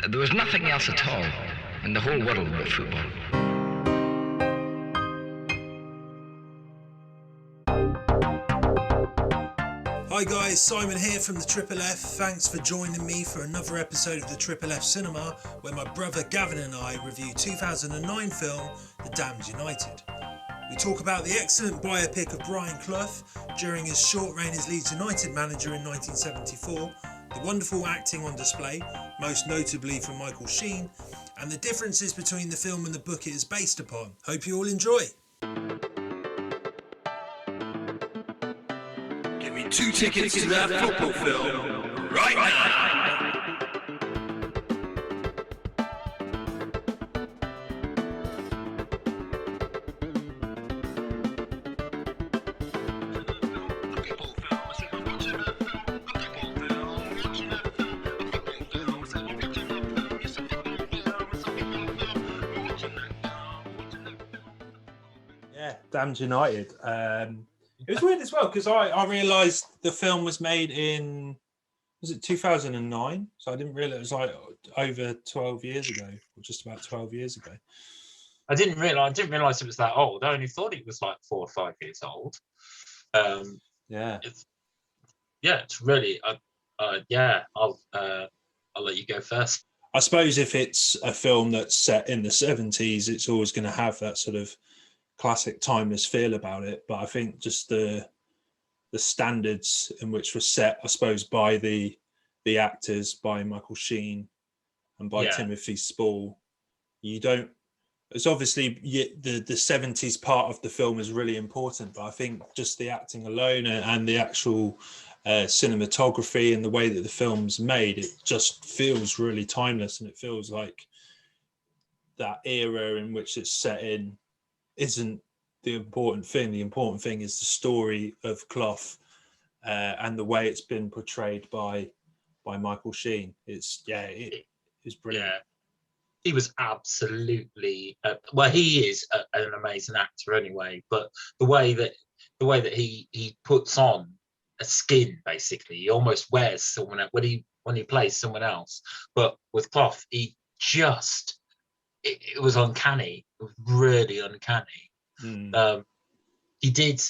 There was nothing else at all in the whole world but football. Hi guys, Simon here from the Triple F. Thanks for joining me for another episode of the Triple F Cinema, where my brother Gavin and I review 2009 film The Damned United. We talk about the excellent biopic of Brian Clough during his short reign as Leeds United manager in 1974, the wonderful acting on display, most notably from Michael Sheen, and the differences between the film and the book it is based upon. Hope you all enjoy. Give me 2 tickets to that football film right now. Damned United. It was weird as well because I realised the film was made in, was it 2009? So I didn't realise it was like over 12 years ago, or just about 12 years ago. I didn't realise it was that old. I only thought it was like 4 or 5 years old. It's really. I'll let you go first. I suppose if it's a film that's set in the 70s, it's always going to have that sort of classic timeless feel about it, but I think just the standards in which was set, I suppose, by the actors, by Michael Sheen and by Timothy Spall, it's obviously the 70s part of the film is really important, but I think just the acting alone and the actual cinematography and the way that the film's made, it just feels really timeless, and it feels like that era in which it's set in isn't the important thing. The important thing is the story of Clough and the way it's been portrayed by Michael Sheen. It was brilliant. Yeah, he was absolutely he is an amazing actor anyway. But the way that he puts on a skin, basically, he almost wears someone else when he plays someone else. But with Clough, he just it was uncanny. It was really uncanny. He did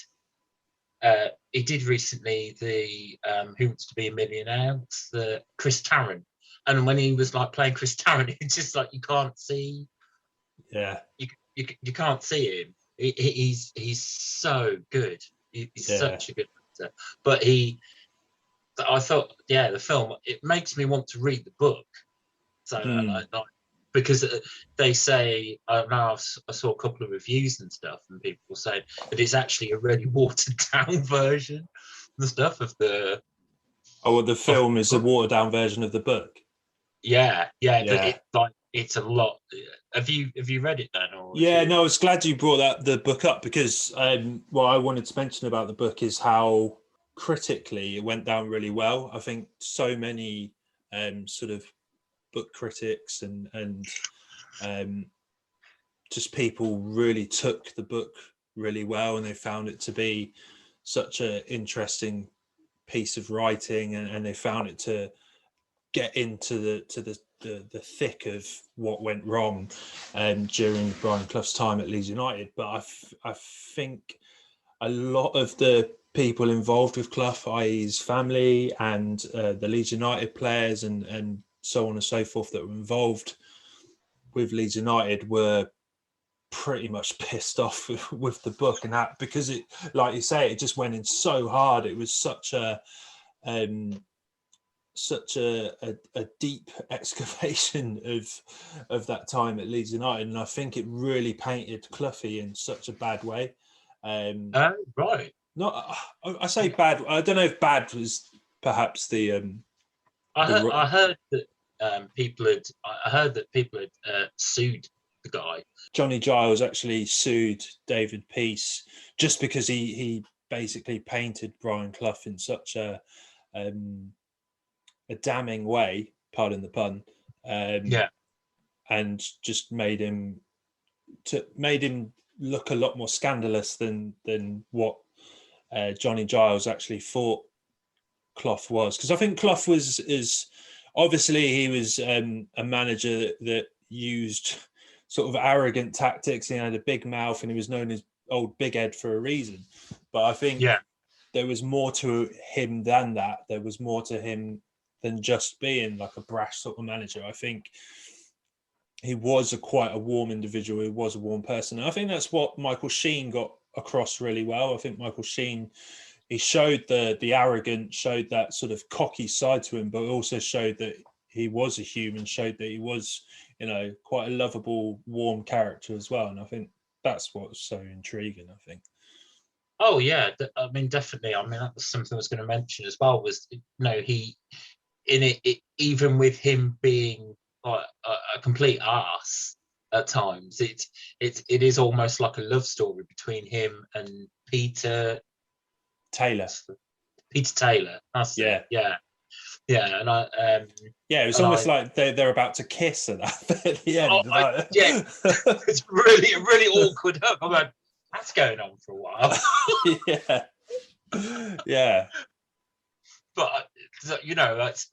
recently the Who Wants to Be a Millionaire, the Chris Tarrant, and when he was like playing Chris Tarrant, it's just like you can't see. Yeah, you can't see him. He's so good. He's such a good actor. But I thought, the film, it makes me want to read the book. So because they say, I saw a couple of reviews and stuff, and people say that it's actually a really watered down version and stuff of the. Oh, well, the film is a watered down version of the book. Yeah. It's a lot. Have you read it then? Or I was glad you brought the book up, because what I wanted to mention about the book is how critically it went down really well. I think so many sort of book critics and just people really took the book really well, and they found it to be such an interesting piece of writing, and they found it to get into the thick of what went wrong during Brian Clough's time at Leeds United. But I think a lot of the people involved with Clough, i.e. his family and the Leeds United players and so on and so forth that were involved with Leeds United, were pretty much pissed off with the book, and that because it, like you say, it just went in so hard. It was such a deep excavation of that time at Leeds United, and I think it really painted Clough in such a bad way. Right. Not, I say bad. I don't know if bad was perhaps the. I heard that people had sued the guy. Johnny Giles actually sued David Peace just because he basically painted Brian Clough in such a damning way, pardon the pun, and just made him look a lot more scandalous than what Johnny Giles actually thought Clough was. Because I think Clough is obviously he was a manager that used sort of arrogant tactics. He had a big mouth and he was known as Old Big Ed for a reason. But I think there was more to him than that. There was more to him than just being like a brash sort of manager. I think he was quite a warm individual. He was a warm person. And I think that's what Michael Sheen got across really well. I think Michael Sheen, he showed the arrogance, showed that sort of cocky side to him, but also showed that he was a human, showed that he was, quite a lovable, warm character as well. And I think that's what's so intriguing, I think. Oh yeah, I mean, definitely. I mean, that was something I was going to mention as well. Was he in it even with him being like a complete arse at times. It is almost like a love story between him and Peter Taylor. That's it. Yeah, and it was almost like they're about to kiss at the end. It's really awkward hug. I'm like, that's going on for a while. yeah. But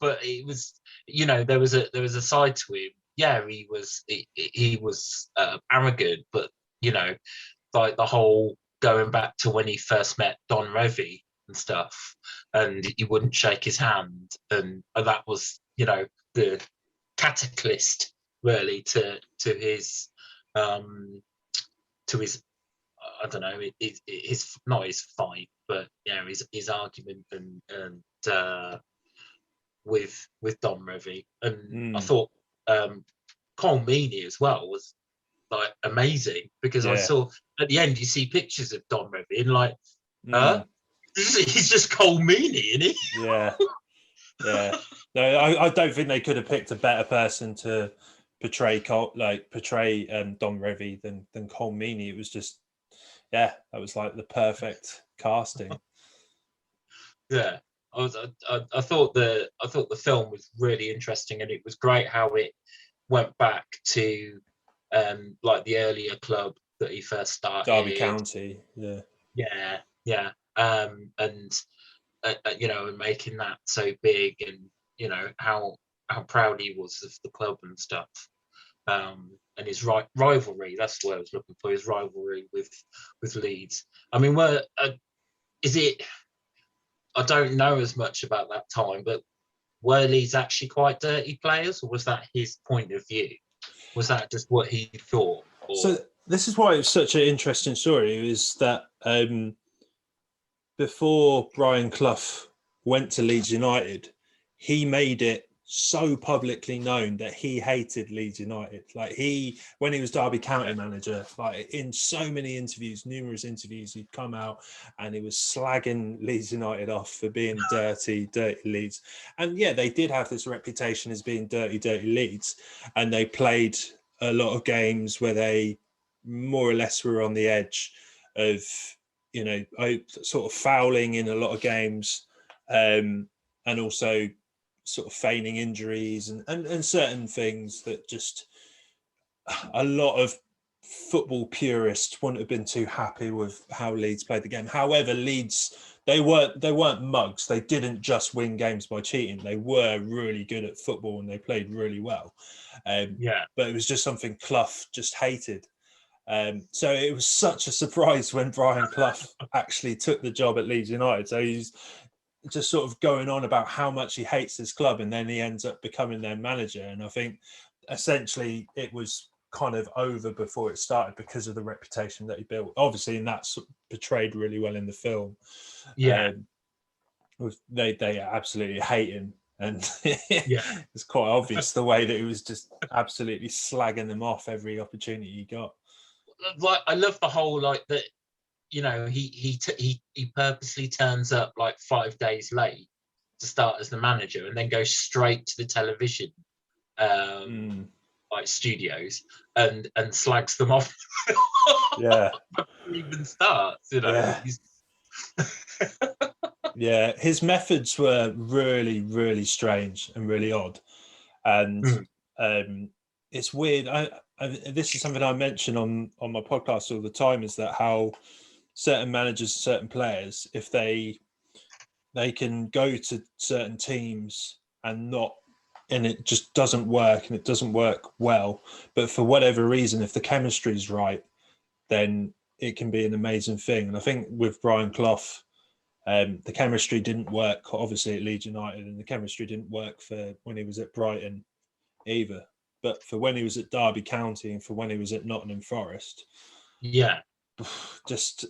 but it was, there was a side to him. Yeah, he was arrogant, but like the whole going back to when he first met Don Revie and stuff, and he wouldn't shake his hand, and that was the catalyst really to his I don't know, his not his fight, but his argument and with Don Revie. And I thought Cole Meany as well was like amazing, because I saw at the end you see pictures of Don Revie and like he's just Cole Meany, isn't he? No, I don't think they could have picked a better person to portray Don Revie than Cole Meany. It was just that was like the perfect casting. I thought the film was really interesting, and it was great how it went back to like the earlier club that he first started, Derby County. And making that so big, and how proud he was of the club and stuff. And his rivalry, that's what I was looking for, his rivalry with Leeds. I mean, is it, I don't know as much about that time, but were Leeds actually quite dirty players, or was that his point of view? Was that just what he thought? So this is why it's such an interesting story, is that before Brian Clough went to Leeds United, he made it so publicly known that he hated Leeds United. Like when he was Derby County manager, like in so many interviews, numerous interviews, he'd come out and he was slagging Leeds United off for being dirty Leeds. And they did have this reputation as being dirty Leeds, and they played a lot of games where they more or less were on the edge of, sort of fouling in a lot of games, and also sort of feigning injuries and certain things that just a lot of football purists wouldn't have been too happy with how Leeds played the game. However, Leeds, they weren't mugs. They didn't just win games by cheating. They were really good at football and they played really well. But it was just something Clough just hated. So it was such a surprise when Brian Clough actually took the job at Leeds United. So he's just sort of going on about how much he hates his club, and then he ends up becoming their manager. And I think essentially it was kind of over before it started because of the reputation that he built, obviously, and that's portrayed really well in the film. They absolutely hate him, and it's quite obvious the way that he was just absolutely slagging them off every opportunity he got. Like, I love the whole like that. He purposely turns up like 5 days late to start as the manager, and then goes straight to the television like studios and slags them off. Before he even starts, his methods were really, really strange and really odd, and it's weird. This is something I mention on my podcast all the time, is that how certain managers, certain players, if they can go to certain teams and not and it just doesn't work, and it doesn't work well. But for whatever reason, if the chemistry is right, then it can be an amazing thing. And I think with Brian Clough, the chemistry didn't work, obviously, at Leeds United, and the chemistry didn't work for when he was at Brighton either. But for when he was at Derby County and for when he was at Nottingham Forest, just,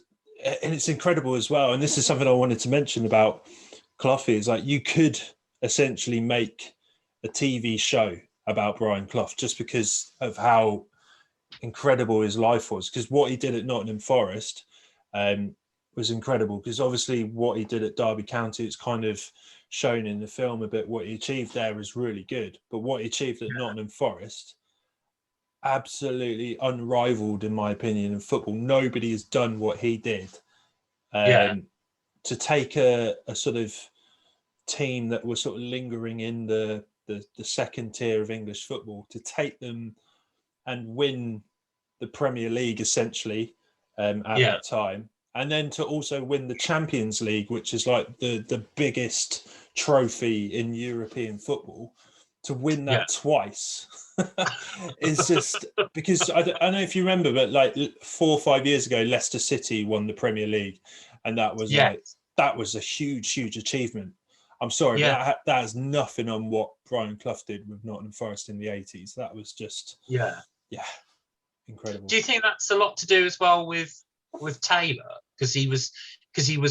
and it's incredible as well. And this is something I wanted to mention about Clough, is like you could essentially make a TV show about Brian Clough just because of how incredible his life was. Because what he did at Nottingham Forest was incredible. Because obviously what he did at Derby County, it's kind of shown in the film a bit. What he achieved there was really good, but what he achieved at Nottingham Forest, absolutely unrivaled in my opinion in football. Nobody has done what he did. To take a sort of team that was sort of lingering in the second tier of English football, to take them and win the Premier League essentially at that time, and then to also win the Champions League, which is like the biggest trophy in European football, to win that twice. It's just because I don't know if you remember, but like 4 or 5 years ago, Leicester City won the Premier League, and that was that was a huge achievement. I'm sorry, but that has nothing on what Brian Clough did with Nottingham Forest in the 80s. That was just incredible. Do you think that's a lot to do as well with Taylor, because he was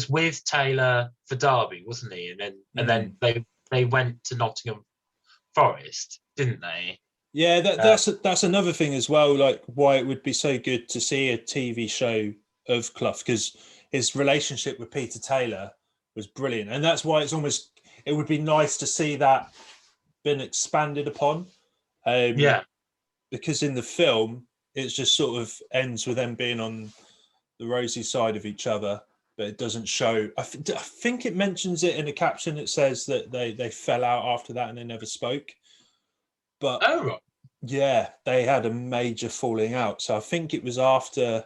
with Taylor for Derby, wasn't he? And then they went to Nottingham Forest, didn't they? Yeah, that's another thing as well. Like why it would be so good to see a TV show of Clough, because his relationship with Peter Taylor was brilliant, and that's why it would be nice to see that been expanded upon. Because in the film it's just sort of ends with them being on the rosy side of each other, but it doesn't show. I think it mentions it in a caption. It says that they fell out after that and they never spoke. But they had a major falling out. So I think it was after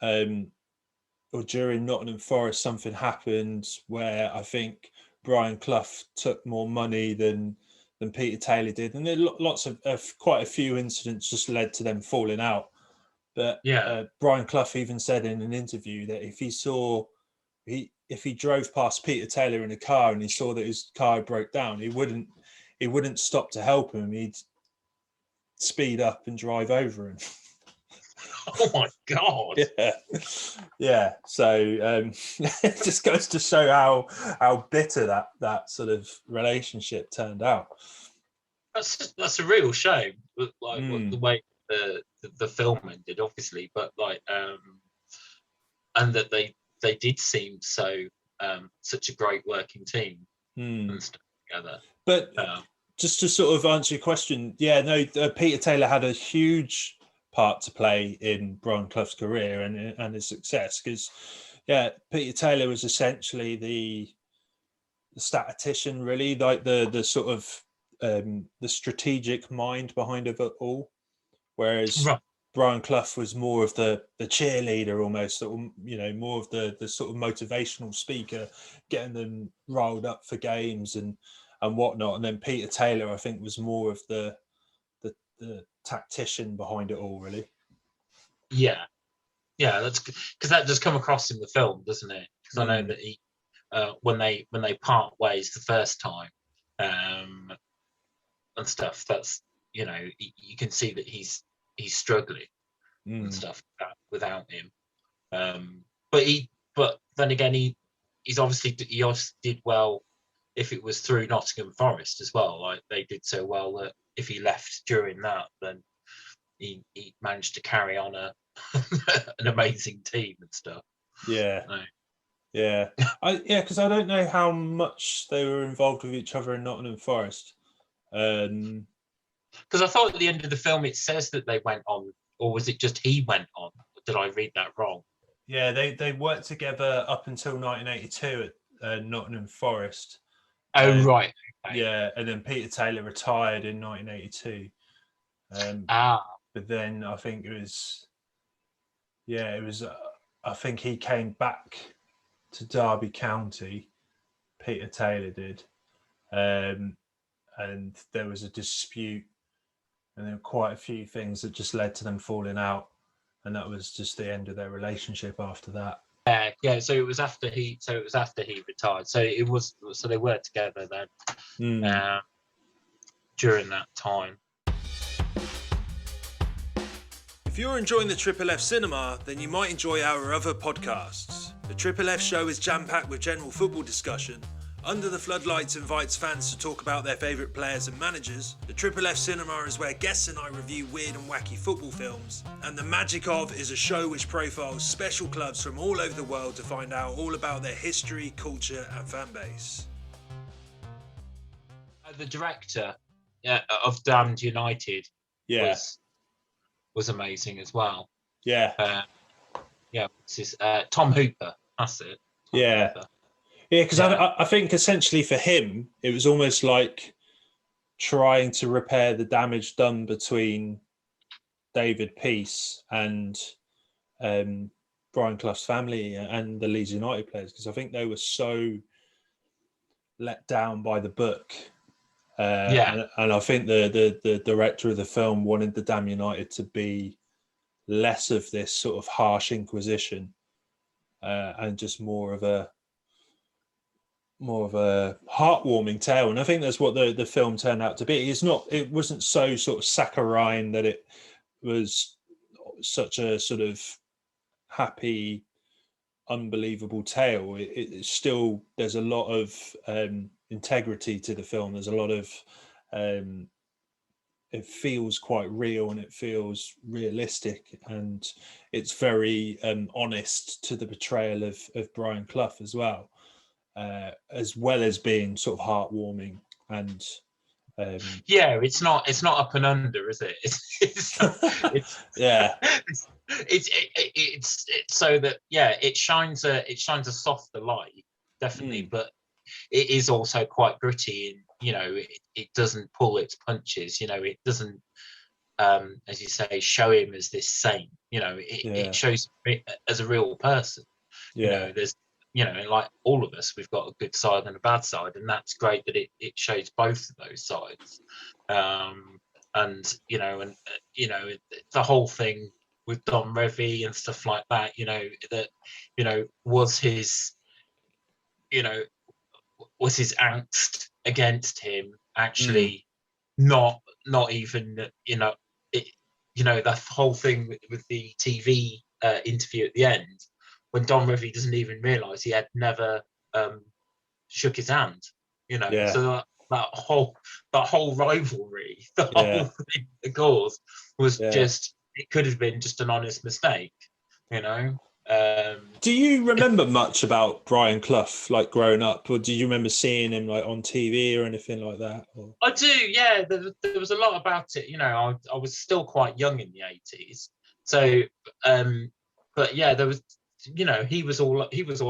or during Nottingham Forest, something happened where I think Brian Clough took more money than Peter Taylor did, and there lots of quite a few incidents just led to them falling out. But Brian Clough even said in an interview that if he drove past Peter Taylor in a car and he saw that his car broke down, he wouldn't stop to help him. He'd speed up and drive over him. Oh my God! Yeah. So it just goes to show how bitter that sort of relationship turned out. That's a real shame, like the way the film ended, obviously, but like and that they did seem so such a great working team and stuff together. But just to sort of answer your question, Peter Taylor had a huge part to play in Brian Clough's career and his success, because Peter Taylor was essentially the statistician, really, like the sort of the strategic mind behind it all, whereas Brian Clough was more of the cheerleader almost, more of the sort of motivational speaker, getting them riled up for games and whatnot. And then Peter Taylor, I think, was more of the tactician behind it all, really. That's because that does come across in the film, doesn't it? Because I know that he when they part ways the first time and stuff, that's you can see that he's struggling and stuff without him. But then again, he obviously did well if it was through Nottingham Forest as well. Like they did so well that if he left during that, then he managed to carry on an amazing team and stuff. Because I don't know how much they were involved with each other in Nottingham Forest. Because I thought at the end of the film it says that they went on, or was it just he went on? Did I read that wrong? Yeah, they worked together up until 1982 at Nottingham Forest. Oh, right. Okay. Yeah, and then Peter Taylor retired in 1982. But then I think it was. I think he came back to Derby County. Peter Taylor did, and and there was a dispute, and there were quite a few things that just led to them falling out, and that was just the end of their relationship after that. Yeah. So it was after he retired. So they were together then during that time. If you're enjoying the FFF Cinema, then you might enjoy our other podcasts. The FFF show is jam-packed with general football discussion. Under the Floodlights invites fans to talk about their favourite players and managers. The FFF Cinema is where guests and I review weird and wacky football films. And The Magic Of is a show which profiles special clubs from all over the world to find out all about their history, culture and fan base. The director of Damned United was amazing as well. Yeah. Tom Hooper, that's it. Tom Hooper. Yeah, because I think essentially for him, it was almost like trying to repair the damage done between David Peace and Brian Clough's family and the Leeds United players, because I think they were so let down by the book. And I think the director of the film wanted the Damn United to be less of this sort of harsh inquisition and just more of a heartwarming tale, and I think that's what the film turned out to be. It wasn't so sort of saccharine that it was such a sort of happy, unbelievable tale. It's still, there's a lot of integrity to the film. There's a lot of it feels quite real and it feels realistic, and it's very honest to the portrayal of Brian Clough as well as being sort of heartwarming and it's not up and under, is it? It's so that it shines a softer light, definitely, but it is also quite gritty, and it doesn't pull its punches. It doesn't as you say, show him as this saint. It shows him as a real person. There's like all of us, we've got a good side and a bad side, and that's great that it shows both of those sides. The whole thing with Don Revie and stuff like that, was his angst against him actually not even the whole thing with the TV interview at the end, when Don Revie doesn't even realise he had never shook his hand, so that whole rivalry, the whole thing, the cause was just, it could have been just an honest mistake, Do you remember much about Brian Clough, like growing up, or do you remember seeing him like on TV or anything like that? Or? I do, yeah. There was a lot about it. I was still quite young in the 80s, so but yeah, there was. He was all over. He was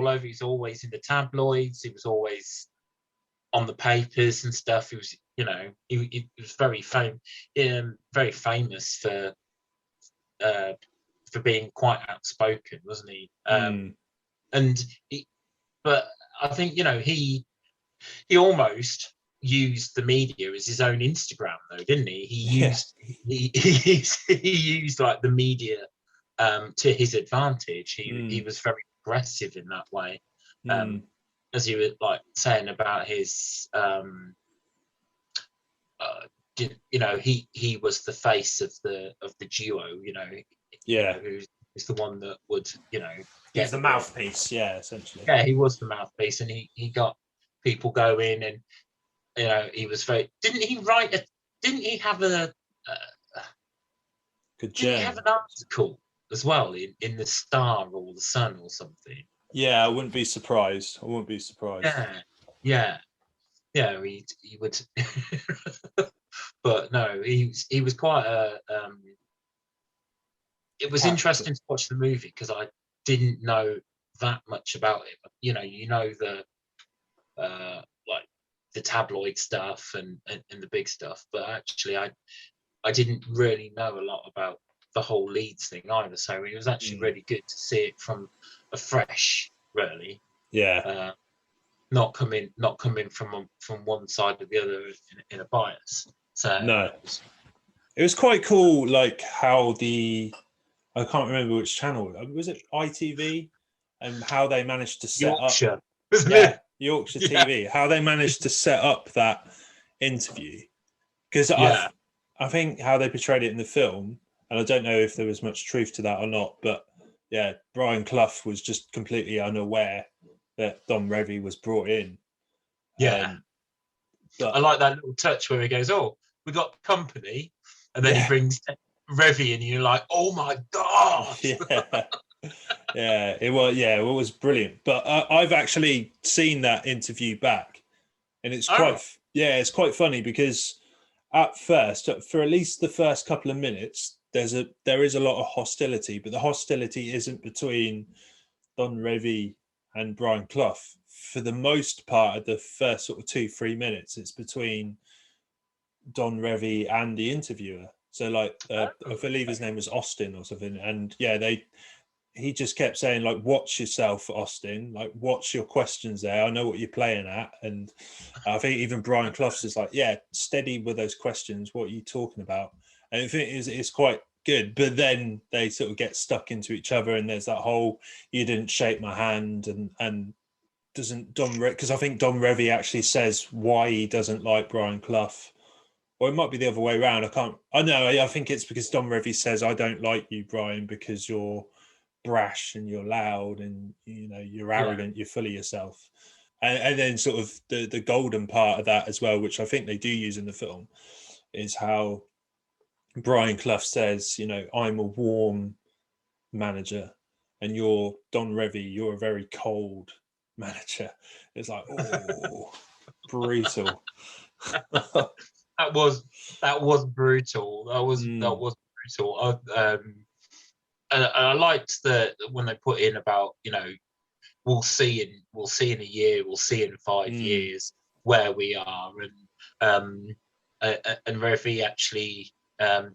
always in the tabloids. He was always on the papers and stuff. He was, he was very famous for being quite outspoken, wasn't he? But I think he almost used the media as his own Instagram, though, didn't he? He used like the media to his advantage. He was very aggressive in that way, as you were like saying about his he was the face of the duo, who's the one that would he's the mouthpiece, essentially. He was the mouthpiece, and he got people going, and he was very, didn't he have a good didn't he have an article as well in the Star or the Sun or something? I wouldn't be surprised. He would but no, he was quite a it was interesting to watch the movie, because I didn't know that much about it. The like the tabloid stuff and the big stuff, but actually I didn't really know a lot about the whole Leeds thing either, so it was actually really good to see it from afresh, really. not coming from one side or the other in a bias. So no, it was quite cool, like how I can't remember which channel was it, ITV, and how they managed to set Yorkshire, up, wasn't it? Yorkshire TV, how they managed to set up that interview, because Yeah. I think how they portrayed it in the film, and I don't know if there was much truth to that or not, but yeah, Brian Clough was just completely unaware that Don Revie was brought in. Yeah. But I like that little touch where he goes, "Oh, we got company," and then he brings Revie, and you're like, "Oh my god!" It was brilliant. But I've actually seen that interview back, and it's it's quite funny because at first, for at least the first couple of minutes, there is a lot of hostility, but the hostility isn't between Don Revie and Brian Clough. For the most part of the first sort of 2-3 minutes, it's between Don Revie and the interviewer. So like I believe his name was Austin or something, and he just kept saying, like, watch yourself, Austin, like, watch your questions there, I know what you're playing at. And I think even Brian Clough is like, yeah, steady with those questions, what are you talking about? And I think it's quite good, but then they sort of get stuck into each other, and there's that whole you didn't shake my hand, and doesn't because I think Don Revie actually says why he doesn't like Brian Clough, or it might be the other way around. I think it's because Don Revie says, I don't like you, Brian, because you're brash and you're loud and you're arrogant, you're full of yourself. And then sort of the golden part of that as well, which I think they do use in the film, is how Brian Clough says, I'm a warm manager and you're Don Revie, you're a very cold manager. It's like, oh, brutal. That was brutal. That was brutal. And I liked that when they put in about, we'll see in a year, we'll see in 5 years where we are, and Revie actually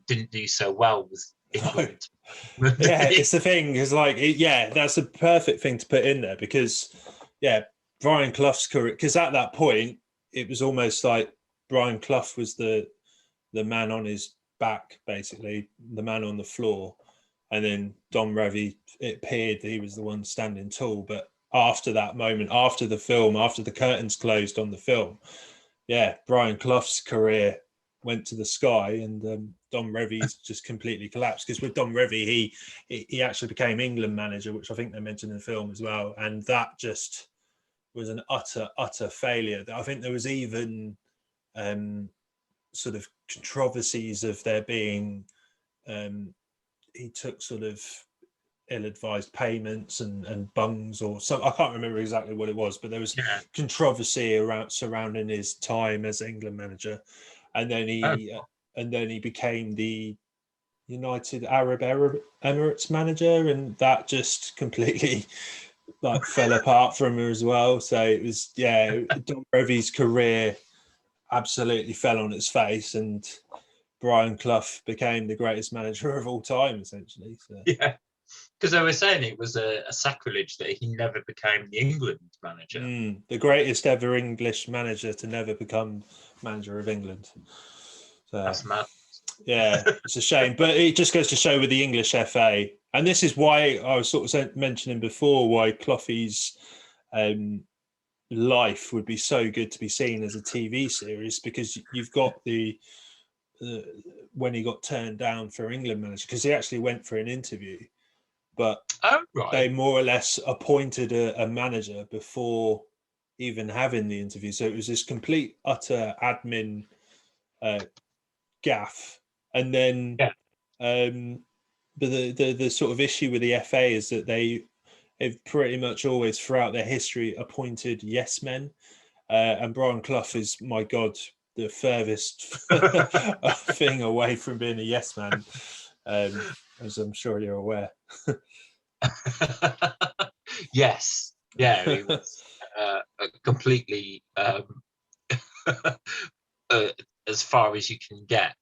didn't do so well with England. Yeah, it's the thing is like, that's a perfect thing to put in there, because Brian Clough's career, because at that point it was almost like Brian Clough was the man on his back, basically the man on the floor, and then Don Revie, it appeared that he was the one standing tall. But after that moment, after the film, after the curtains closed on the film, Brian Clough's career went to the sky, and Don Revie's just completely collapsed. Because with Don Revie, he actually became England manager, which I think they mentioned in the film as well, and that just was an utter failure. I think there was even sort of controversies of there being he took sort of ill-advised payments and bungs or something. I can't remember exactly what it was, but there was controversy surrounding his time as England manager, and then he became the United Arab Emirates manager, and that just completely fell apart from her as well. So it was Don Revie's career absolutely fell on its face, and Brian Clough became the greatest manager of all time, essentially. So. Yeah, because they were saying it was a sacrilege that he never became the England manager. The greatest ever English manager to never become manager of England. So, that's mad. Yeah, it's a shame. But it just goes to show with the English FA, and this is why I was sort of mentioning before, why Cloughie's life would be so good to be seen as a TV series, because you've got when he got turned down for England manager, because he actually went for an interview, but they more or less appointed a manager before even having the interview. So it was this complete utter admin gaff. And then but the sort of issue with the FA is that they've pretty much always throughout their history appointed yes men, and Brian Clough is, my God, the furthest thing away from being a yes man, as I'm sure you're aware. Yes, he was completely as far as you can get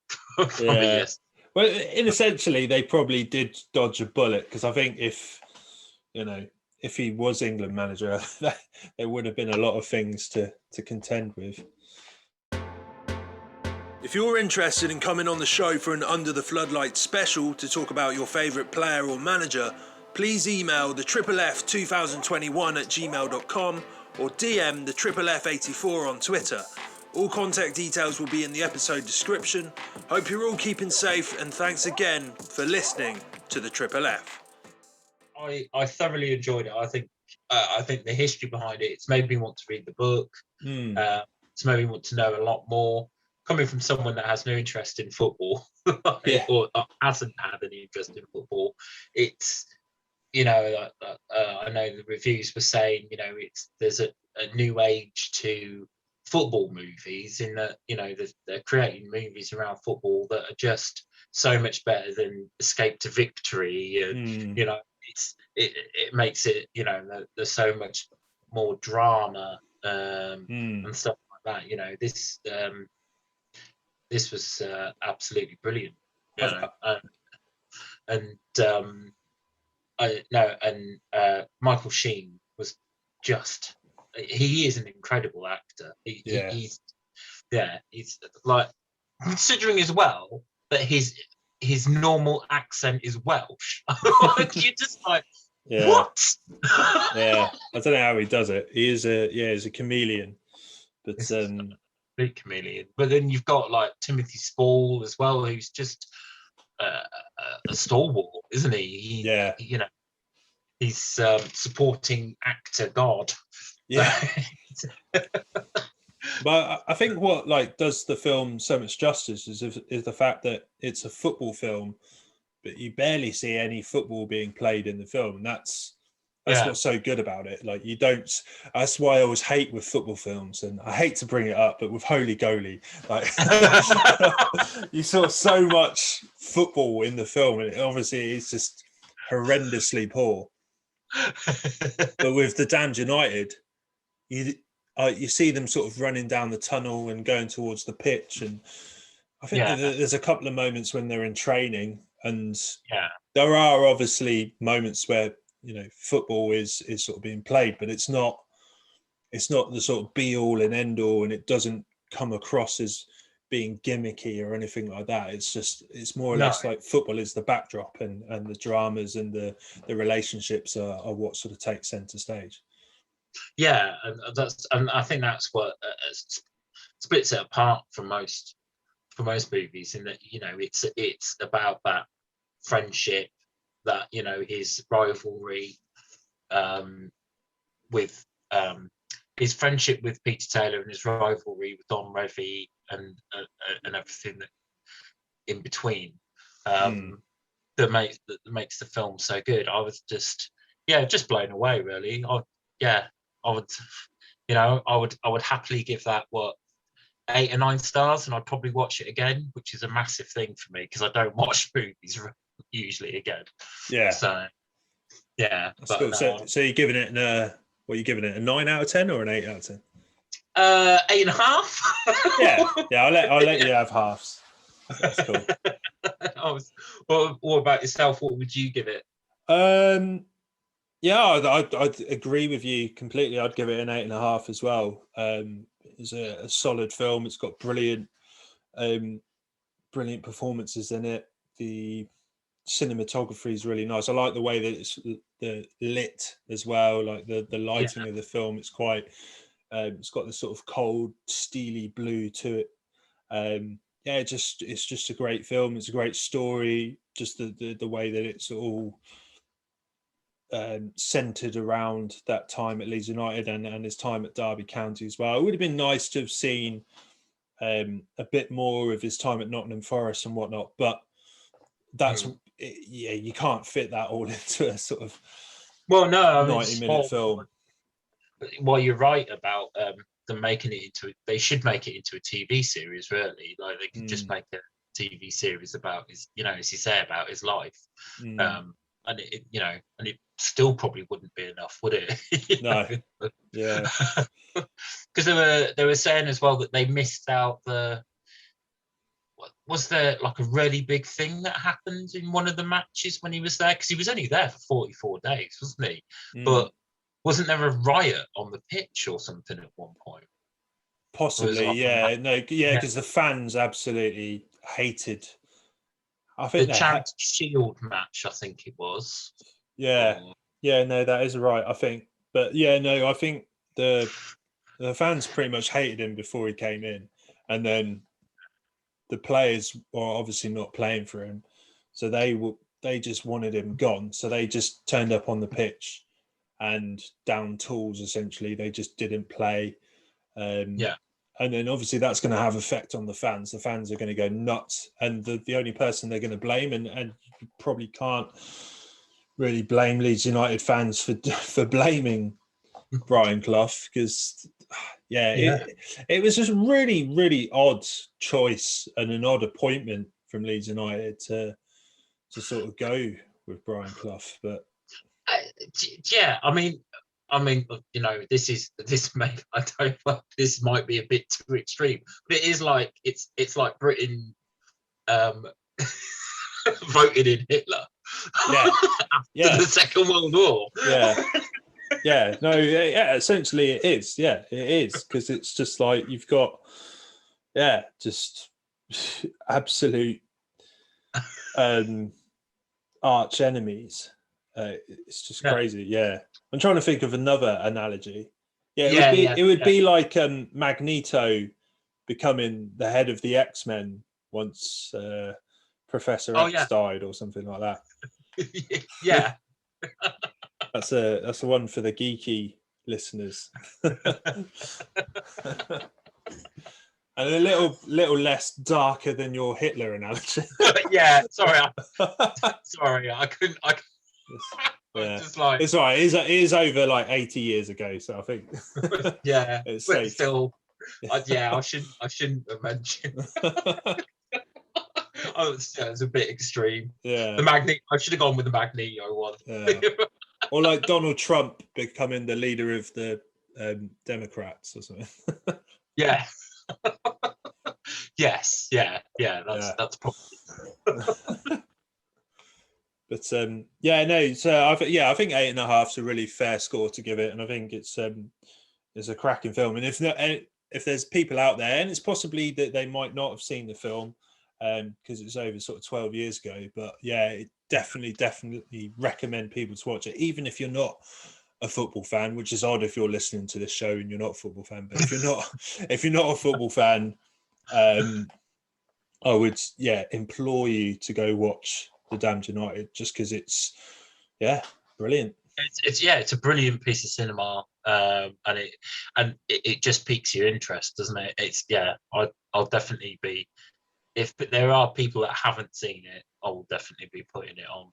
from a yes. Well, essentially, they probably did dodge a bullet, because I think if if he was England manager, there would have been a lot of things to contend with. If you're interested in coming on the show for an Under the Floodlights special to talk about your favourite player or manager, please email the FFF2021@gmail.com or DM the FFF84 on Twitter. All contact details will be in the episode description. Hope you're all keeping safe, and thanks again for listening to the FFF. I thoroughly enjoyed it. I think the history behind it's made me want to read the book. It's made me want to know a lot more. Coming from someone that has no interest in football or hasn't had any interest in football, it's, I know the reviews were saying, there's a new age to football movies in that, they're creating movies around football that are just so much better than Escape to Victory, and it makes it, there's so much more drama and stuff like that. This was absolutely brilliant, Michael Sheen was he is an incredible actor. He's like, considering as well that his normal accent is Welsh. You're just like, what? I don't know how he does it. He is he's a chameleon, but big chameleon. But then you've got like Timothy Spall as well, who's just a stalwart, isn't he? He's supporting actor God. But I think what does the film so much justice is the fact that it's a football film, but you barely see any football being played in the film, and that's what's so good about it. You don't. That's why I always hate with football films, and I hate to bring it up, but with Holy Goalie, you saw so much football in the film, and obviously it's just horrendously poor. But with the Damned United, you see them sort of running down the tunnel and going towards the pitch, and I think there's a couple of moments when they're in training, and there are obviously moments where football is sort of being played, but it's not the sort of be all and end all, and it doesn't come across as being gimmicky or anything like that. It's more or less like football is the backdrop, and the dramas and the relationships are what sort of take center stage. And I think that's what splits it apart from most movies, in that it's about that friendship, that his rivalry with his friendship with Peter Taylor and his rivalry with Don Revie and everything that in between that makes the film so good. I was just blown away, really. I would happily give that 8 or 9 stars, and I'd probably watch it again, which is a massive thing for me because I don't watch movies usually again. So cool. So you're giving it a 9 out of 10 or an 8 out of 10? 8.5. I'll let you have halves. That's cool. What about yourself? What would you give it? I'd agree with you completely. I'd give it an 8.5 as well. It's a solid film. It's got brilliant performances in it. The cinematography is really nice. I like the way that it's lit as well. Like the lighting of the film. It's quite. It's got this sort of cold, steely blue to it. It's just a great film. It's a great story. Just the way that it's all centered around that time at Leeds United and his time at Derby County as well. It would have been nice to have seen a bit more of his time at Nottingham Forest and whatnot, but that's you can't fit that all into a sort of 90-minute film. Well, you're right about them making it into. They should make it into a TV series. Really, like they could just make a TV series about his, as you say, about his life. And it still probably wouldn't be enough, would it? No. Yeah. Because they were saying as well that they missed out the was there like a really big thing that happened in one of the matches when he was there? Because he was only there for 44 days, wasn't he? But wasn't there a riot on the pitch or something at one point? Possibly, yeah. No, yeah, because the fans absolutely hated. I think the Charity Shield match, I think it was. Yeah, yeah. No, that is right. I think, but yeah, no, I think the fans pretty much hated him before he came in, and then the players were obviously not playing for him, so they just wanted him gone. So they just turned up on the pitch and down tools. Essentially, they just didn't play. And then obviously that's going to have effect on the fans. The fans are going to go nuts, and the only person they're going to blame, and you probably can't really blame Leeds United fans for blaming Brian Clough, because it was just really, really odd choice and an odd appointment from Leeds United to sort of go with Brian Clough. But I mean, you know, this might be a bit too extreme, but it is like it's like Britain voted in Hitler after the Second World War. Essentially it is. Yeah, it is, because it's just like you've got just absolute arch enemies. It's just crazy. Yeah. I'm trying to think of another analogy. It would be like Magneto becoming the head of the X-Men once Professor X died, or something like that. Yeah. That's a one for the geeky listeners. And a little less darker than your Hitler analogy. Sorry, I couldn't. Just like, it's all right. It is over like 80 years ago, so I think. It's but safe. Still, I shouldn't have mentioned. It's a bit extreme. Yeah, I should have gone with the Magneto one. Yeah. Or like Donald Trump becoming the leader of the Democrats or something. Yeah. Yes. Yeah. That's probably. But so I think 8.5 is a really fair score to give it, and I think it's a cracking film. And if there's people out there, and it's possibly that they might not have seen the film because it's over sort of 12 years ago, but it definitely recommend people to watch it, even if you're not a football fan, which is odd if you're listening to this show and you're not a football fan. But if you're not a football fan, I would implore you to go watch The Damned United, just because it's brilliant. It's a brilliant piece of cinema, and it just piques your interest, doesn't it? I'll definitely be, if there are people that haven't seen it, I will definitely be putting it on,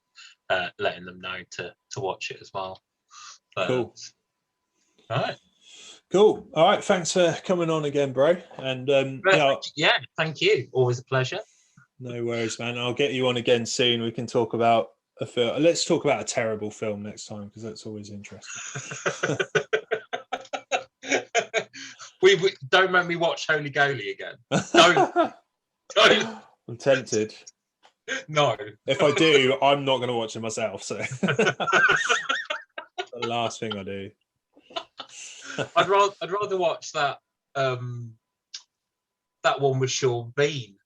letting them know to watch it as well. Cool. All right. Cool. All right. Thanks for coming on again, bro. And thank you. Always a pleasure. No worries, man. I'll get you on again soon. We can talk about a film. Let's talk about a terrible film next time, because that's always interesting. we don't make me watch Holy Goalie again. Don't. I'm tempted. No. If I do, I'm not going to watch it myself. So the last thing I do. I'd rather watch that one with Sean Bean.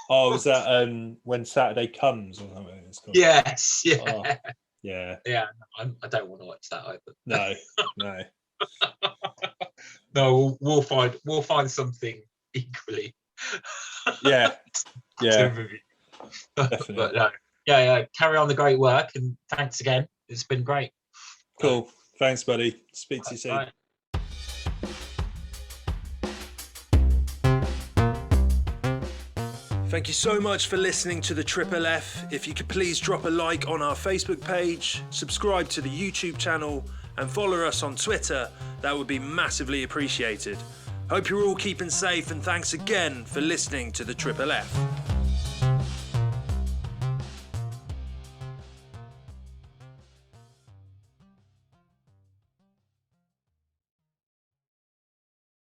Oh, was that When Saturday Comes or something? It's called? Yes. Yeah. Oh, yeah. Yeah. I don't want to watch that either. No. No. We'll find something equally. Yeah. Definitely. But no. Yeah. Carry on the great work, and thanks again. It's been great. Cool. Thanks, buddy. Speak to you soon. Bye. Thank you so much for listening to the Triple F. If you could please drop a like on our Facebook page, subscribe to the YouTube channel, and follow us on Twitter, that would be massively appreciated. Hope you're all keeping safe, and thanks again for listening to the Triple F.